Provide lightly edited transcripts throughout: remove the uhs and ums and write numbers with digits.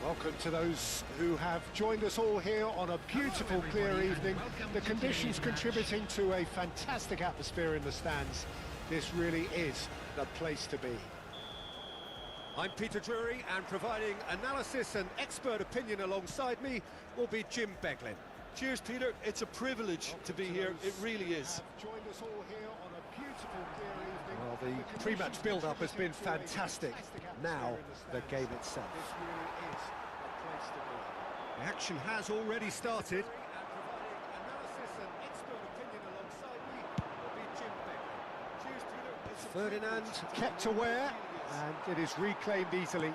Welcome to those who have joined us all here on a beautiful, clear evening. The conditions contributing to a fantastic atmosphere in the stands. This really is the place to be. I'm Peter Drury, and providing analysis and expert opinion alongside me will be Jim Beglin. Cheers, Peter. It's a privilege to be here. It really is. Joined us all here on a beautiful, clear evening. Well, the pre-match build-up has been fantastic. Now, the game itself. This really is a place to be. The action has already started. Ferdinand kept aware, and it is reclaimed easily.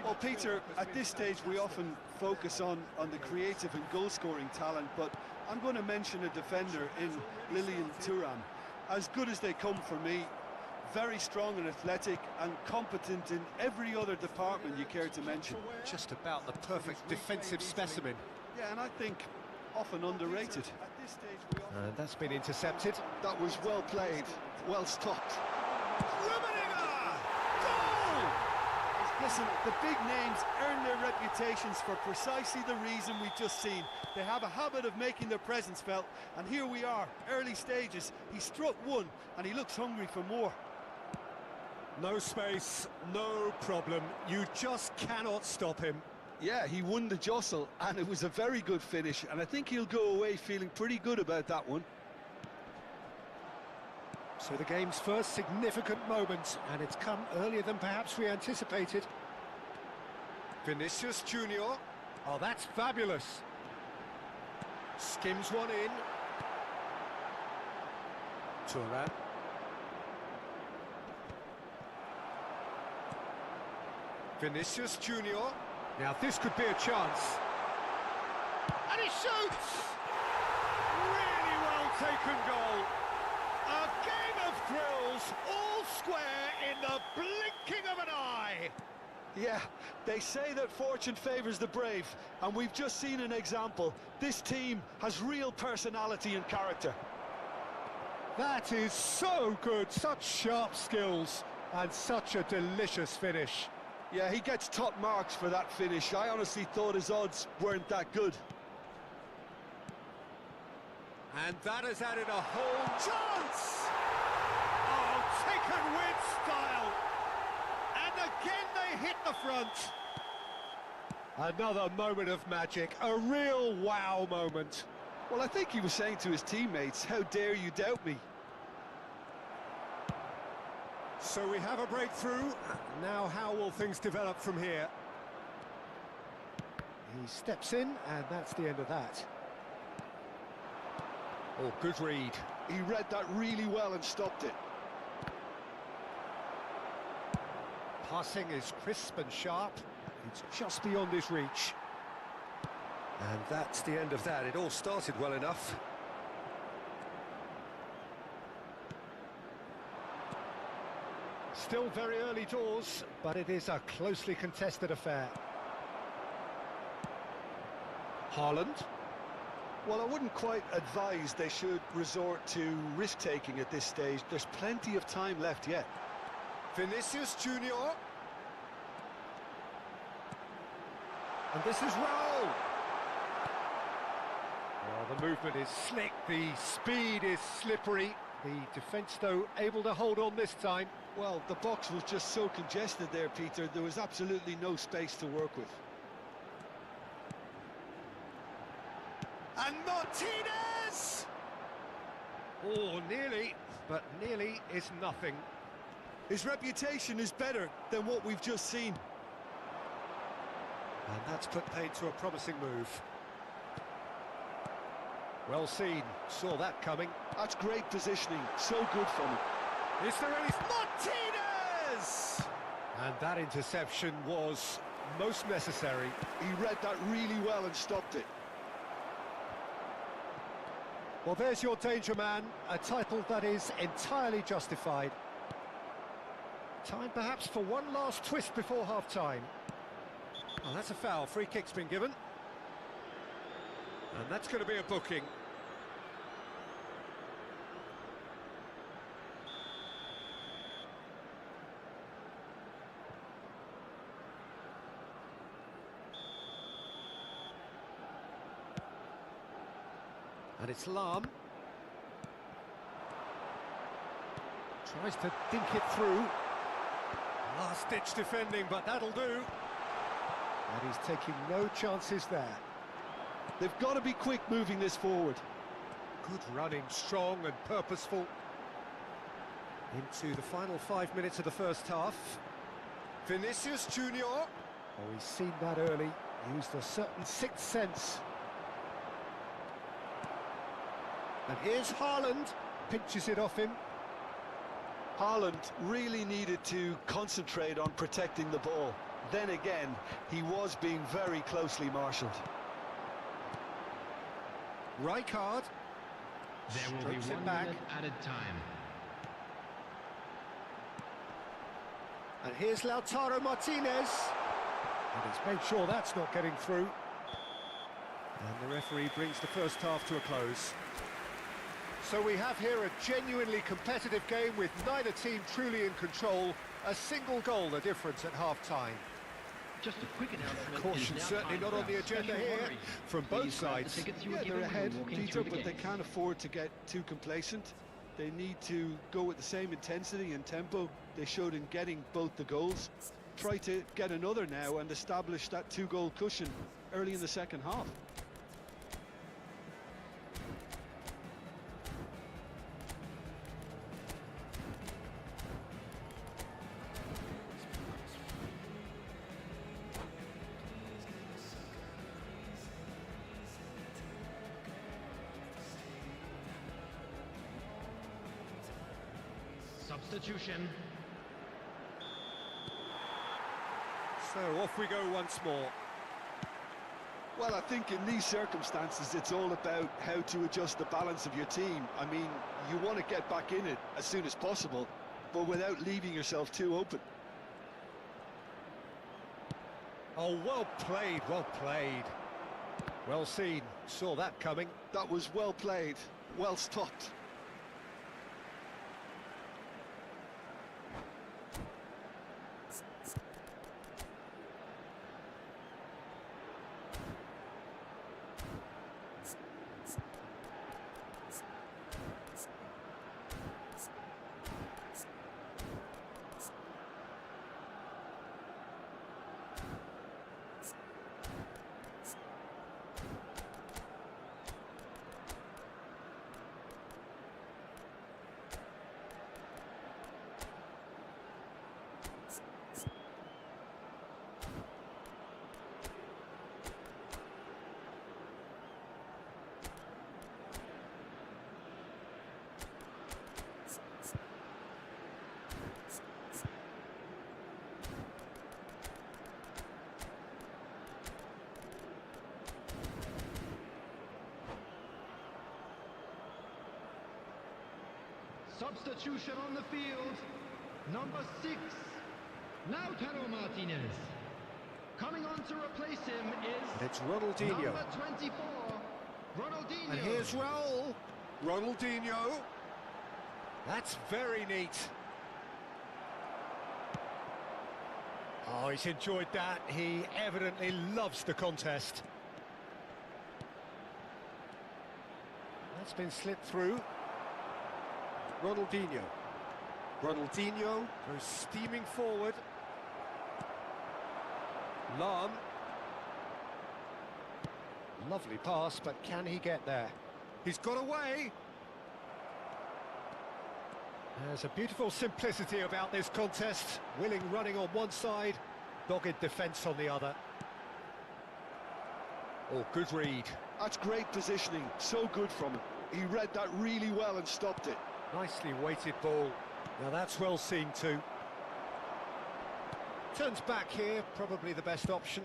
Well, Peter, at this stage we often focus on the creative and goal-scoring talent, but I'm going to mention a defender in Lilian Thuram. As good as they come for me, very strong and athletic and competent in every other department you care to mention. Just about the perfect defensive specimen. Yeah, and I think often underrated. And that's been intercepted. That was well played, well stopped. Listen, the big names earn their reputations for precisely the reason we've just seen. They have a habit of making their presence felt, and here we are, early stages. He struck one, and he looks hungry for more. No space, no problem. You just cannot stop him. Yeah, he won the jostle, and it was a very good finish, and I think he'll go away feeling pretty good about that one. So the game's first significant moment, and it's come earlier than perhaps we anticipated. Vinicius Junior. Oh, that's fabulous. Skims one in. Thuram. Vinicius Junior. Now this could be a chance. And he shoots! Really well taken goal. A game of thrills, all square in the blinking of an eye. Yeah, they say that fortune favours the brave, and we've just seen an example. This team has real personality and character. That is so good, such sharp skills, and such a delicious finish. Yeah, he gets top marks for that finish. I honestly thought his odds weren't that good. And that has added a whole chance! Oh, taken with style! And again they hit the front. Another moment of magic, a real wow moment. Well, I think he was saying to his teammates, how dare you doubt me? So we have a breakthrough. Now how will things develop from here? He steps in, and that's the end of that. Oh, good read. He read that really well and stopped it. Passing is crisp and sharp. It's just beyond his reach. And that's the end of that. It all started well enough. Still very early doors, but it is a closely contested affair. Haaland. Well, I wouldn't quite advise they should resort to risk-taking at this stage. There's plenty of time left yet. Vinicius Junior. And this is Raul. Well, the movement is slick, the speed is slippery. The defence, though, able to hold on this time. Well, the box was just so congested there, Peter. There was absolutely no space to work with. And Martinez! Oh, nearly, but nearly is nothing. His reputation is better than what we've just seen. And that's put paid to a promising move. Well seen, saw that coming. That's great positioning, so good from him. Is there any... Martinez! And that interception was most necessary. He read that really well and stopped it. Well, there's your danger man, a title that is entirely justified. Time perhaps for one last twist before half-time. Oh, that's a foul, free kick's been given. And that's going to be a booking. And it's Lam. Tries to dink it through. Last-ditch defending, but that'll do. And he's taking no chances there. They've got to be quick moving this forward. Good running, strong and purposeful. Into the final 5 minutes of the first half. Vinicius Junior. Oh, he's seen that early. Used a certain sixth sense. And here's Haaland. Pinches it off him. Haaland really needed to concentrate on protecting the ball. Then again, he was being very closely marshalled. Rijkaard. There will be 1 minute added time. And here's Lautaro Martinez. And he's made sure that's not getting through. And the referee brings the first half to a close. So we have here a genuinely competitive game with neither team truly in control. A single goal the difference at half-time. Just a quick announcement. Caution certainly not on the agenda here from both sides. Yeah, they're ahead, Peter, but they can't afford to get too complacent. They need to go with the same intensity and tempo they showed in getting both the goals. Try to get another now and establish that 2-goal cushion early in the second half. Substitution. So off we go once more. Well, I think in these circumstances, it's all about how to adjust the balance of your team. I mean, you want to get back in it as soon as possible, but without leaving yourself too open. Oh, well played, well played. Well seen, saw that coming. That was well played, well stopped. Substitution on the field. Number 6, Lautaro Martinez. Coming on to replace him is... It's Ronaldinho. Number 24, Ronaldinho. And here's Raul. Ronaldinho. That's very neat. Oh, he's enjoyed that. He evidently loves the contest. That's been slipped through. Ronaldinho. Ronaldinho goes steaming forward. Lam. Lovely pass, but can he get there? He's got away. There's a beautiful simplicity about this contest. Willing running on one side, dogged defence on the other. Oh, good read. That's great positioning, so good from him. He read that really well and stopped it. Nicely weighted ball. Now that's well seen too. Turns back here, probably the best option.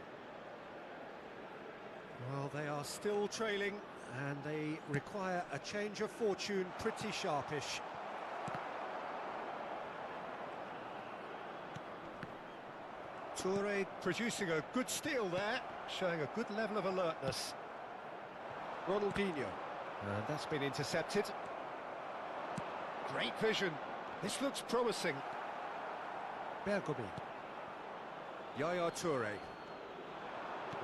Well, they are still trailing, and they require a change of fortune pretty sharpish. Toure producing a good steal there, showing a good level of alertness. Ronaldinho, and that's been intercepted. Great vision. This looks promising. Bergomi. Yaya Toure.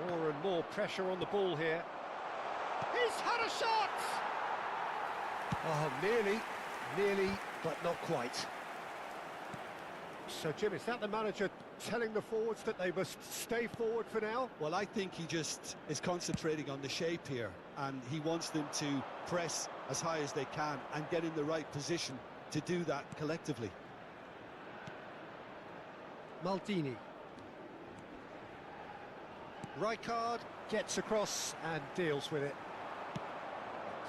More and more pressure on the ball here. He's had a shot! Oh, nearly, but not quite. So, Jim, is that the manager telling the forwards that they must stay forward for now? Well, I think he just is concentrating on the shape here, and he wants them to press as high as they can and get in the right position to do that collectively. Maldini. Rijkaard gets across and deals with it.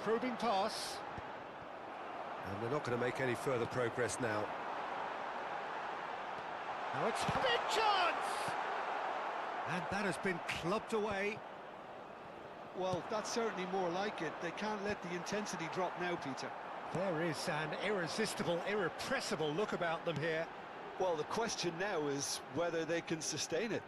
Probing pass. And they're not going to make any further progress now. Now it's a big chance! And that has been clubbed away. Well, that's certainly more like it. They can't let the intensity drop now, Peter. There is an irresistible, irrepressible look about them here. Well, the question now is whether they can sustain it.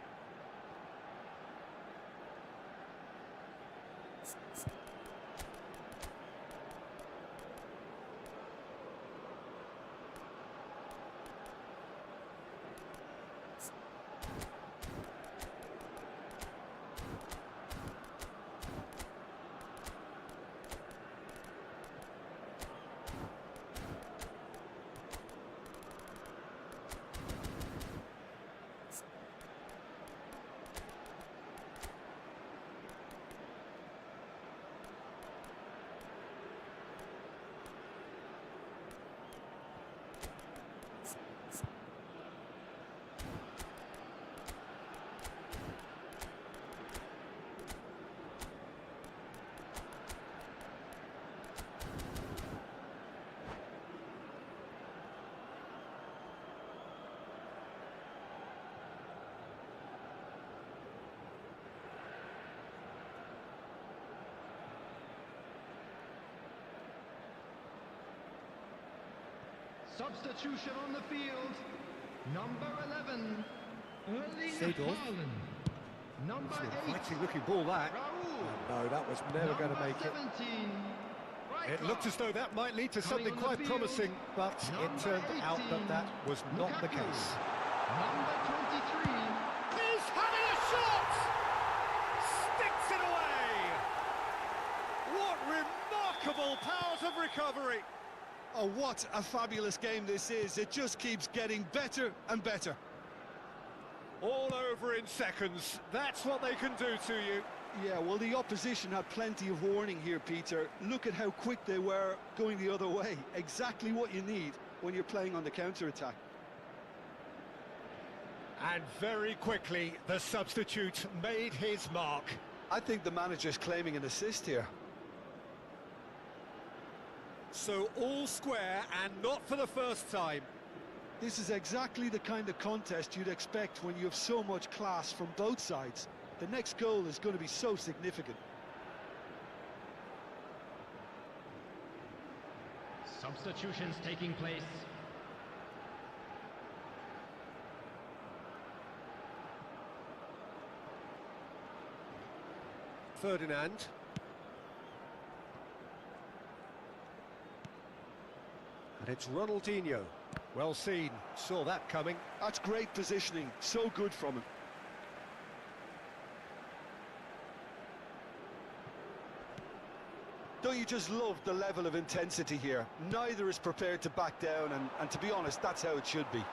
Substitution on the field. Number 11, Erling Seedorf. Haaland. Number It's an 8, inviting looking ball, that. Raul. No, that was never going to Number make it. 17, It looked as though that might lead to Coming something on the quite field, promising, but it number turned out that 18, that was not the Lukaku. case. Number 23, He's having a shot! Sticks it away! What remarkable powers of recovery! Oh, what a fabulous game this is. It just keeps getting better and better. All over in seconds. That's what they can do to you. Yeah, well, the opposition had plenty of warning here, Peter. Look at how quick they were going the other way. Exactly what you need when you're playing on the counter-attack. And very quickly, the substitute made his mark. I think the manager's claiming an assist here. So all square, and not for the first time. This is exactly the kind of contest you'd expect when you have so much class from both sides. The next goal is going to be so significant. substitutions taking place. Ferdinand. And it's Ronaldinho. Well seen, saw that coming. That's great positioning, so good from him. Don't you just love the level of intensity here? Neither is prepared to back down, and to be honest, that's how it should be.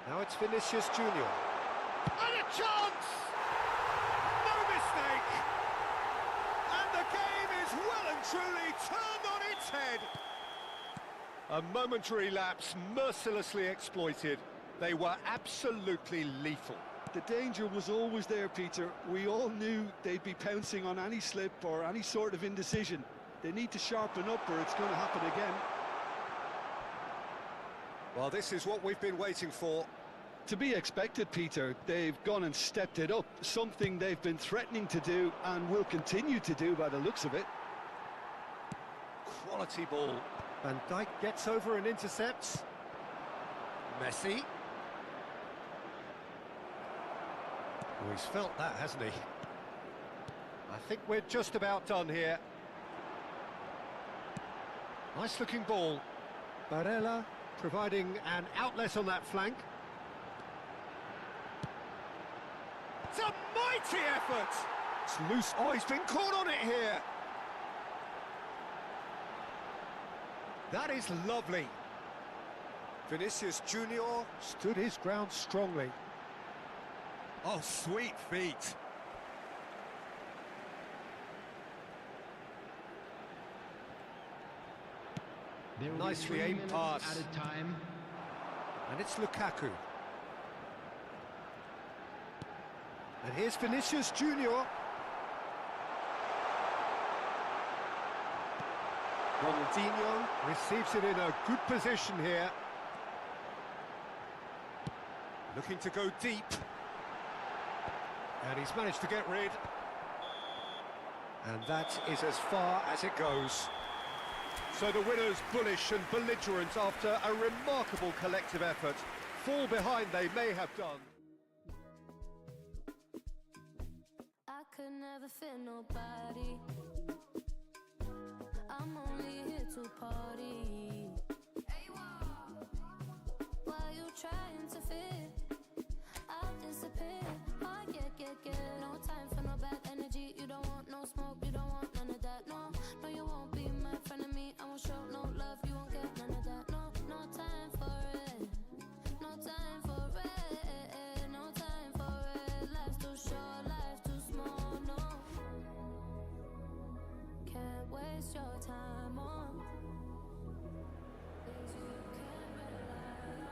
Now it's Vinicius Junior. And a chance! No mistake! And the game is well and truly turned on its head. A momentary lapse mercilessly exploited. They were absolutely lethal. The danger was always there, Peter. We all knew they'd be pouncing on any slip or any sort of indecision. They need to sharpen up or it's going to happen again. Well, this is what we've been waiting for. To be expected, Peter. They've gone and stepped it up, something they've been threatening to do and will continue to do by the looks of it. Quality ball. Van Dijk gets over and intercepts. Messi. Oh, he's felt that, hasn't he? I think we're just about done here. Nice looking ball. Barella providing an outlet on that flank. effort. It's loose. Oh, he's been caught on it here. That is lovely. Vinicius Junior stood his ground strongly. Oh, sweet feet. There will be Nicely 3 aimed minutes pass. added time. And it's Lukaku. And here's Vinicius Junior. Ronaldinho receives it in a good position here. Looking to go deep. And he's managed to get rid. And that is as far as it goes. So the winners bullish and belligerent after a remarkable collective effort. Fall behind they may have done. I could never fit nobody. I'm only here to party. Why you trying to fit? I'll disappear. Oh, yeah. No time for no bad energy. You don't want no smoke, you don't want none of that. No, you won't be my friend of me. I won't show no love, you won't get none of that. No time for it. No time for it. No time for it. Life's too short, life's too small. No, can't waste your time on things you can't rely on.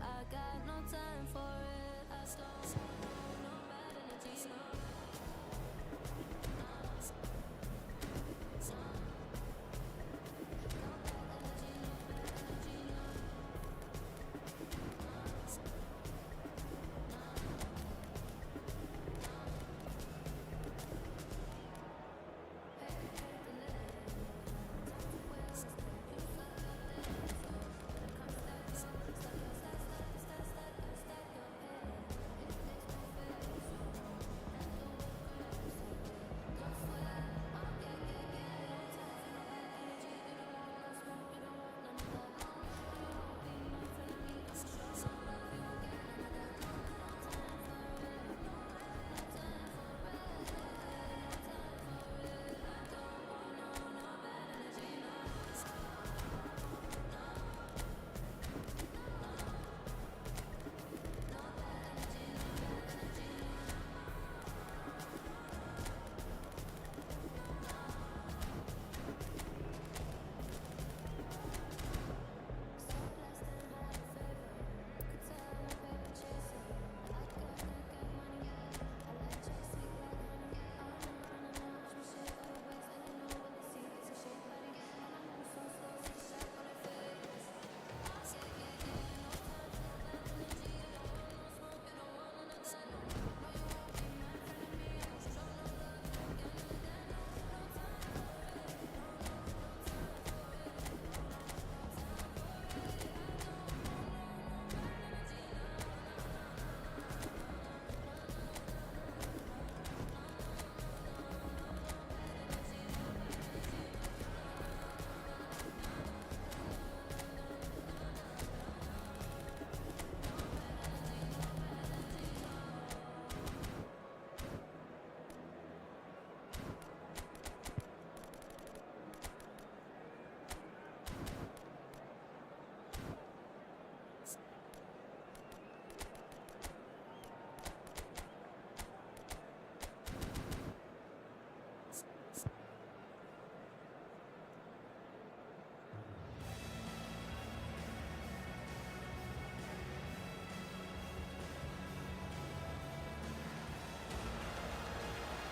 I got no time for it. I don't want no bad energy. No.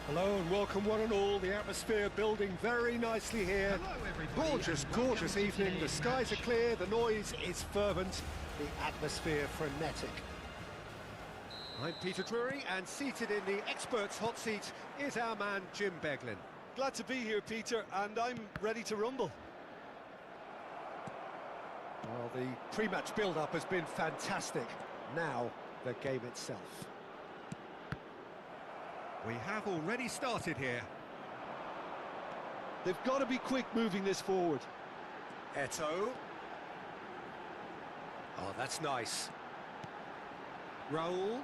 Hello and welcome one and all. The atmosphere building very nicely here. Hello, everybody, Gorgeous, and welcome gorgeous to evening. The today's skies are match. clear, the noise is fervent, the atmosphere frenetic. I'm Peter Drury, and seated in the experts' hot seat is our man Jim Beglin. Glad to be here, Peter, and I'm ready to rumble. Well, the pre-match build-up has been fantastic. Now, the game itself. We have already started here. They've got to be quick moving this forward. Eto'o. Oh, that's nice. Raul.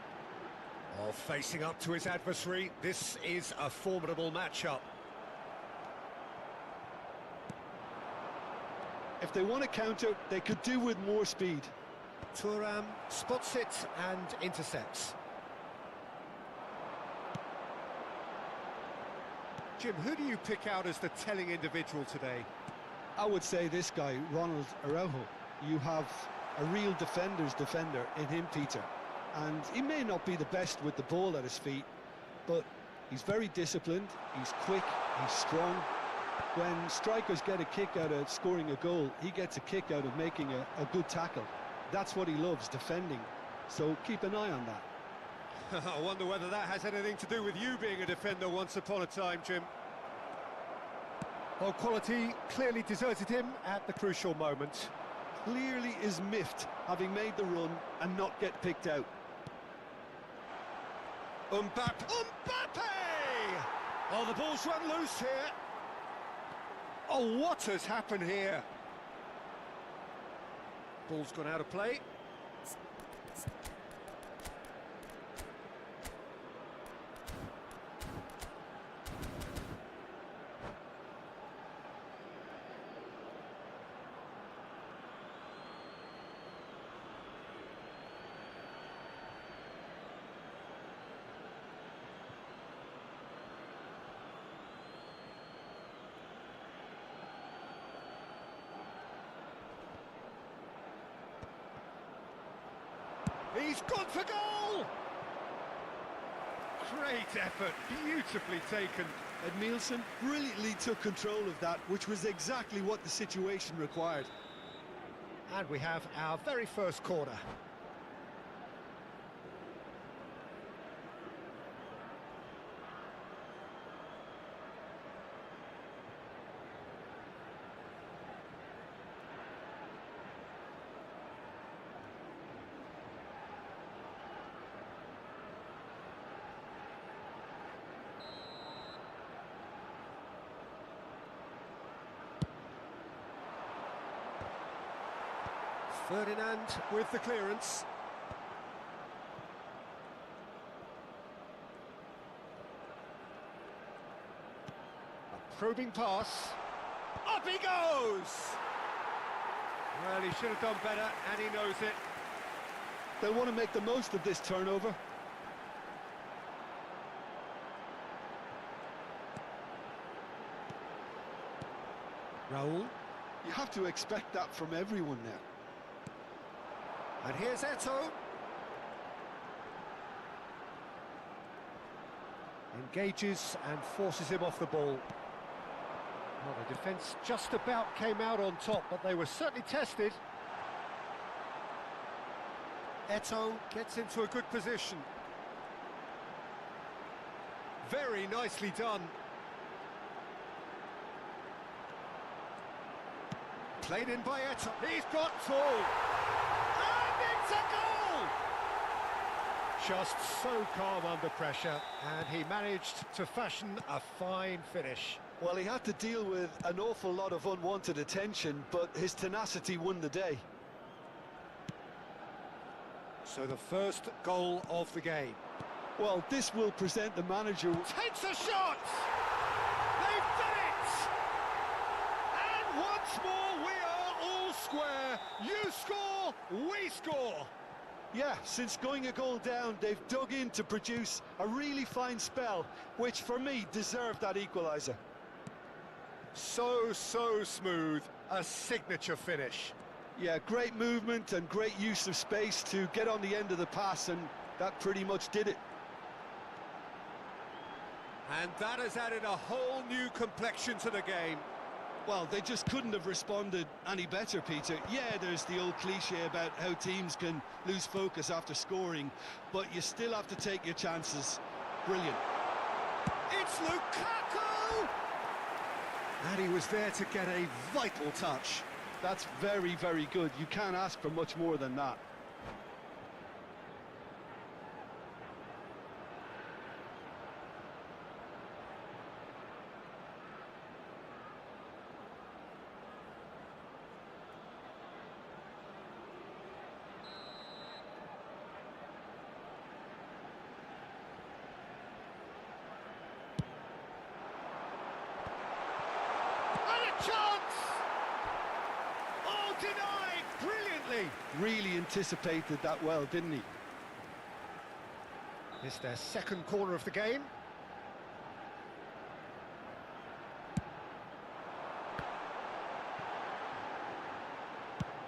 Oh, facing up to his adversary, this is a formidable matchup. If they want to counter, they could do with more speed. Thuram spots it and intercepts. Jim, who do you pick out as the telling individual today? I would say this guy, Ronald Araujo. You have a real defender's defender in him, Peter. And he may not be the best with the ball at his feet, but he's very disciplined, he's quick, he's strong. When strikers get a kick out of scoring a goal, he gets a kick out of making a good tackle. That's what he loves, defending. So keep an eye on that. I wonder whether that has anything to do with you being a defender once upon a time, Jim. Well, quality clearly deserted him at the crucial moment. Clearly is miffed, having made the run and not get picked out. Mbappe! Oh, the ball's run loose here. Oh, what has happened here? Ball's gone out of play. He's gone for goal! Great effort, beautifully taken. Edmilson brilliantly took control of that, which was exactly what the situation required. And we have our very first corner. Ferdinand with the clearance. A probing pass. Up he goes! Well, he should have done better, and he knows it. They'll want to make the most of this turnover. Raul. You have to expect that from everyone now. And here's Eto'o. Engages and forces him off the ball. Well, the defence just about came out on top, but they were certainly tested. Eto'o gets into a good position. Very nicely done. Played in by Eto'o. He's got full. It's a goal! Just so calm under pressure, and he managed to fashion a fine finish. Well, he had to deal with an awful lot of unwanted attention, but his tenacity won the day. So the first goal of the game. Well, this will present the manager... Takes a shot! They've done it! And once more we are all square. You score, we score. Yeah, since going a goal down, they've dug in to produce a really fine spell, which for me deserved that equaliser. So smooth, a signature finish. Yeah, great movement and great use of space to get on the end of the pass, and that pretty much did it. And that has added a whole new complexion to the game. Well, they just couldn't have responded any better, Peter. Yeah, there's the old cliche about how teams can lose focus after scoring, but you still have to take your chances. Brilliant. It's Lukaku! And he was there to get a vital touch. That's very, very good. You can't ask for much more than that. chance! Oh, denied brilliantly. Really anticipated that well, didn't he? It's their second corner of the game.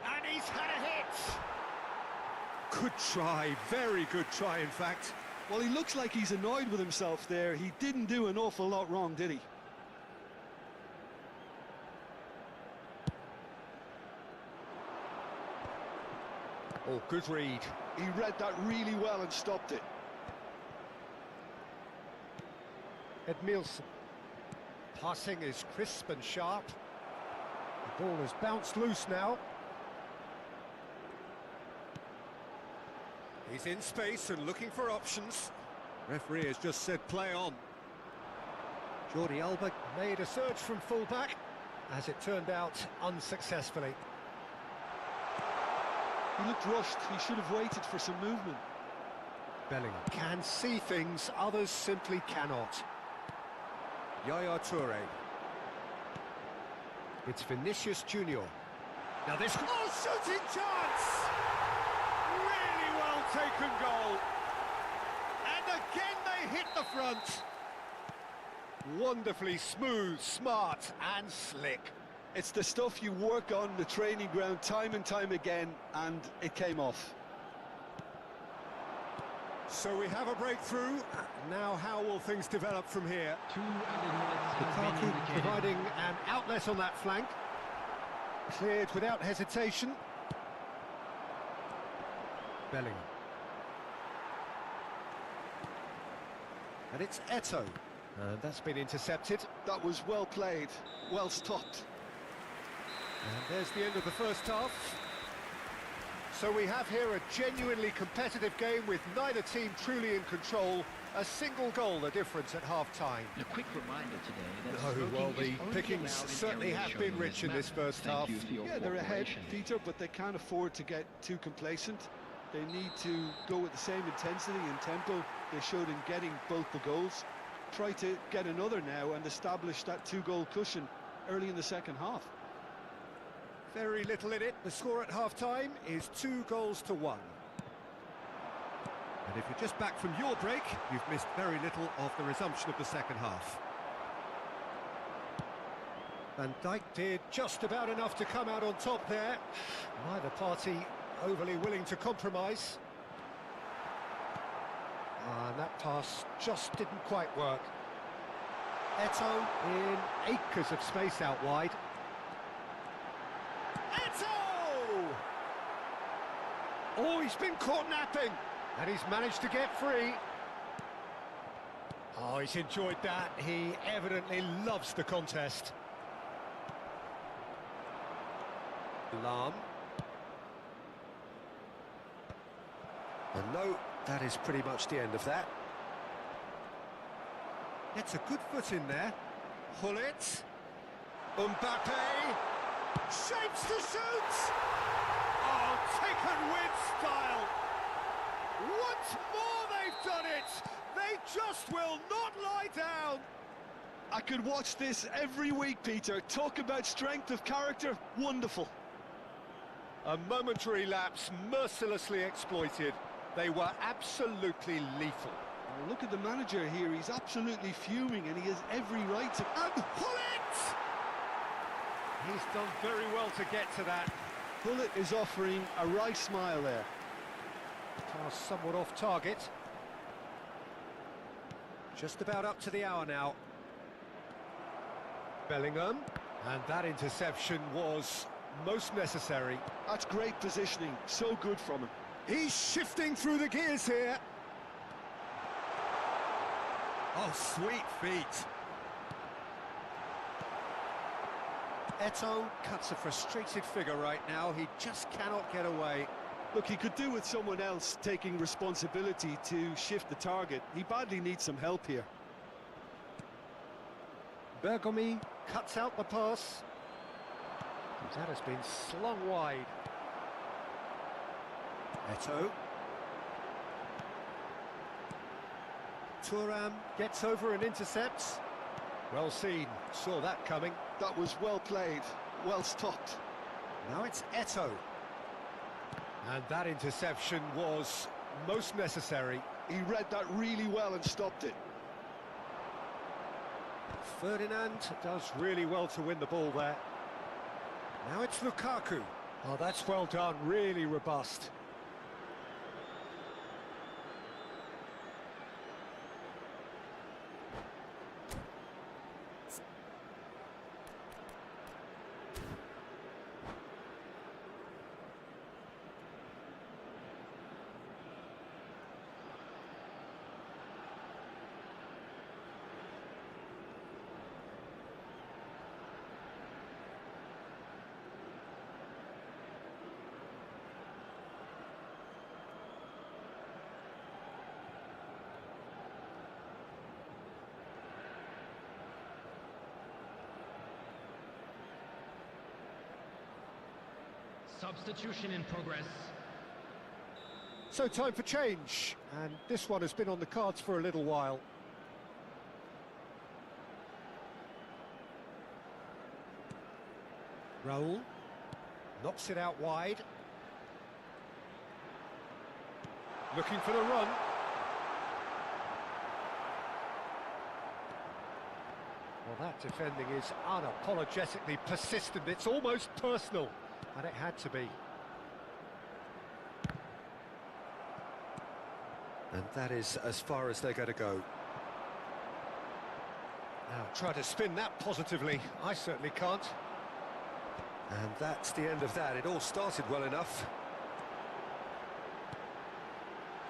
And he's had a hit. Good try, very good try, in fact. Well, he looks like he's annoyed with himself there. He didn't do an awful lot wrong, did he? Oh, good read. He read that really well and stopped it. Edmilson. Passing is crisp and sharp. The ball has bounced loose now. He's in space and looking for options. Referee has just said play on. Jordi Alba made a surge from fullback, as it turned out unsuccessfully. He looked rushed. He should have waited for some movement. Bellingham can see things others simply cannot. Yaya Toure. It's Vinicius Junior. Now this... Oh, shooting chance! Really well taken goal. And again they hit the front. Wonderfully smooth, smart and slick. It's the stuff you work on the training ground time and time again, and it came off. So we have a breakthrough. Now how will things develop from here? 2 added minutes have been Lukaku indicated. providing an outlet on that flank. Cleared without hesitation. Bellingham. And it's Eto'o. And that's been intercepted. That was well played, well stopped. And there's the end of the first half. So we have here a genuinely competitive game with neither team truly in control. A single goal the difference at half-time. A quick reminder today that Oh, smoking well, is the only pickings allowed in certainly areas have shown been on rich in map. this first Thank half. you for your Yeah, they're ahead, cooperation. Peter, but they can't afford to get too complacent. They need to go with the same intensity and tempo they showed in getting both the goals. Try to get another now and establish that two-goal cushion early in the second half. Very little in it. The score at half-time is 2-1. And if you're just back from your break, you've missed very little of the resumption of the second half. Van Dijk did just about enough to come out on top there. Neither party overly willing to compromise. And that pass just didn't quite work. Eto'o in acres of space out wide. Eto'o! Oh, he's been caught napping. And he's managed to get free. Oh, he's enjoyed that. He evidently loves the contest. Lam. And no, that is pretty much the end of that. Gets a good foot in there. Hullet. Mbappe. Shapes to shoot. Oh, taken with style. Once more they've done it. They just will not lie down. I could watch this every week, Peter. Talk about strength of character. Wonderful. A momentary lapse mercilessly exploited. They were absolutely lethal. Oh, look at the manager here. He's absolutely fuming, and he has every right to... And Hullet! He's done very well to get to that. Bullet is offering a wry smile there. Pass somewhat off target. Just about up to the hour now. Bellingham. And that interception was most necessary. That's great positioning. So good from him. He's shifting through the gears here. Oh, sweet feet. Eto'o cuts a frustrated figure right now. He just cannot get away. Look, he could do with someone else taking responsibility to shift the target. He badly needs some help here. Bergomi cuts out the pass. That has been slung wide. Eto'o. Thuram gets over and intercepts. Well seen, saw that coming. That was well played, well stopped. Now it's Eto. And that interception was most necessary. He read that really well and stopped it. Ferdinand does really well to win the ball there. Now it's Lukaku. Oh, that's well done, really robust. Substitution in progress. So time for change, and this one has been on the cards for a little while. Raul knocks it out wide. Looking for the run. Well, that defending is unapologetically persistent. It's almost personal, and it had to be. And that is as far as they're going to go. Now, try to spin that positively. I certainly can't. And that's the end of that. It all started well enough.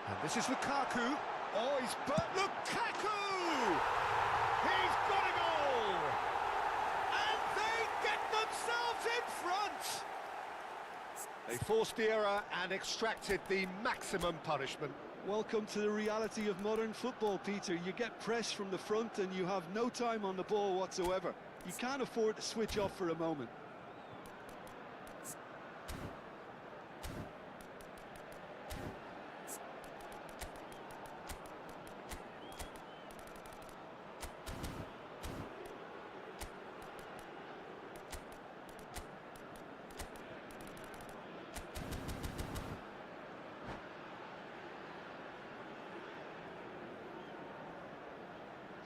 And this is Lukaku. Oh, he's burnt. Lukaku! He's got a goal! And they get themselves in front! They forced the error and extracted the maximum punishment. Welcome to the reality of modern football, Peter. You get pressed from the front and you have no time on the ball whatsoever. You can't afford to switch off for a moment.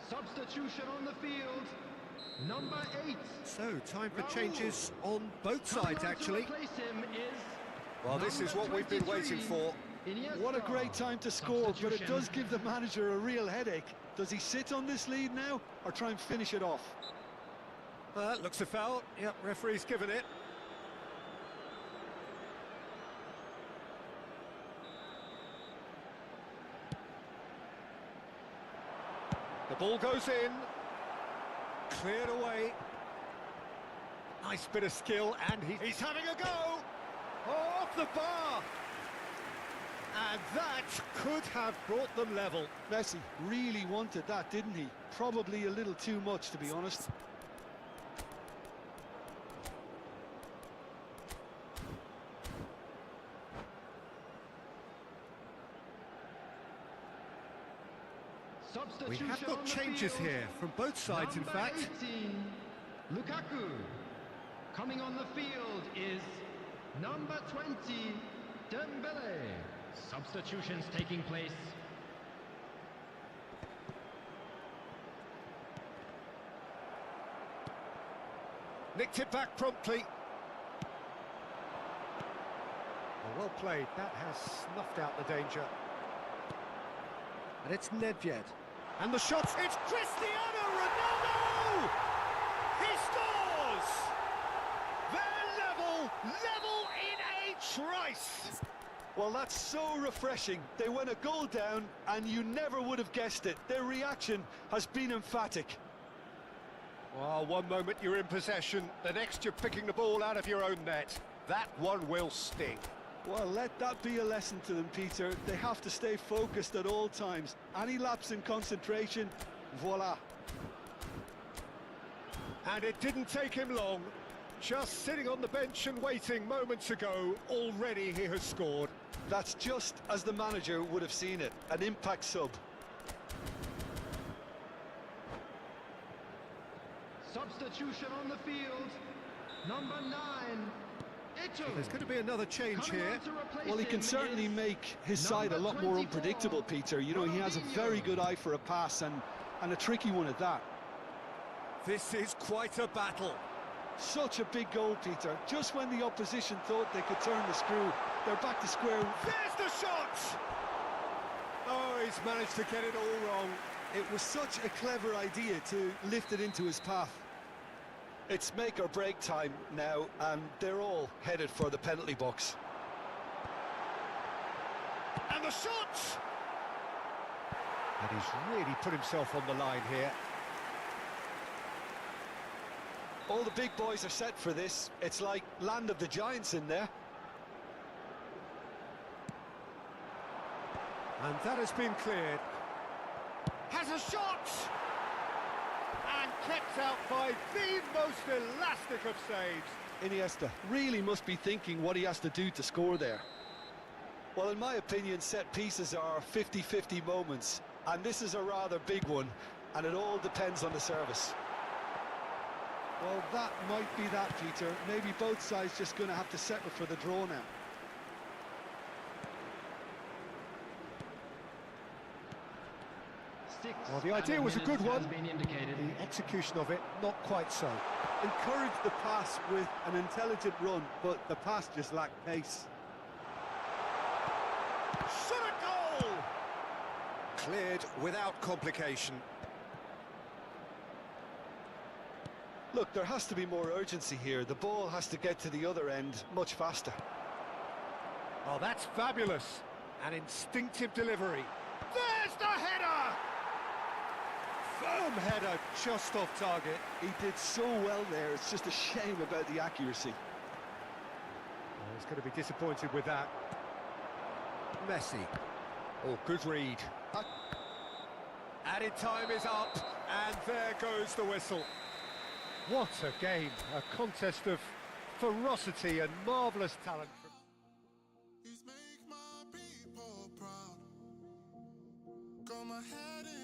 Substitution on the field. Number 8. So, time for changes on both sides, actually. Well, this is what we've been waiting for. What a great time to score, but it does give the manager a real headache. Does he sit on this lead now, or try and finish it off? That looks a foul. Yep, referee's given it. The ball goes in. Cleared away. Nice bit of skill, and he's having a go. Oh, off the bar. And that could have brought them level. Messi really wanted that, didn't he? Probably a little too much, to be honest. We have got changes here from both sides, in fact. 18, Lukaku. Coming on the field is number 20, Dembele. Substitutions taking place. Nicked it back promptly. Well played. That has snuffed out the danger. And it's Nedved. And the shot, it's Cristiano Ronaldo! He scores! They're level in a trice! Well, that's so refreshing. They went a goal down, and you never would have guessed it. Their reaction has been emphatic. Well, one moment you're in possession, the next you're picking the ball out of your own net. That one will sting. Well, let that be a lesson to them, Peter. They have to stay focused at all times. Any lapse in concentration, voila. And it didn't take him long. Just sitting on the bench and waiting moments ago, already he has scored. That's just as the manager would have seen it, an impact sub. Substitution on the field. Number 9, Ito. There's going to be another change Coming here. on to replace Well, he can him certainly is make his side a number lot more 24, unpredictable, Peter. You know, he has a very good eye for a pass and a tricky one at that. This is quite a battle. Such a big goal, Peter. Just when the opposition thought they could turn the screw, they're back to square. There's the shot! Oh, he's managed to get it all wrong. It was such a clever idea to lift it into his path. It's make or break time now, and they're all headed for the penalty box. And the shot! And he's really put himself on the line here. All the big boys are set for this. It's like land of the giants in there. And that has been cleared. Has a shot! And kept out by the most elastic of saves. Iniesta really must be thinking what he has to do to score there. Well, in my opinion, set pieces are 50-50 moments, and this is a rather big one, and it all depends on the service. Well, that might be that, Peter. Maybe both sides just going to have to settle for the draw now. Well, the idea was a good one. Been indicated. The execution of it, not quite so. Encourage the pass with an intelligent run, but the pass just lacked pace. Shot a goal! Cleared without complication. Look, there has to be more urgency here. The ball has to get to the other end much faster. Oh, that's fabulous. An instinctive delivery. There's the header! Firm header, just off target. He did so well there. It's just a shame about the accuracy. Oh, he's going to be disappointed with that. Messi. Oh, good read. Added time is up, and there goes the whistle. What a game. A contest of ferocity and marvellous talent. Please make my people proud. Got my head in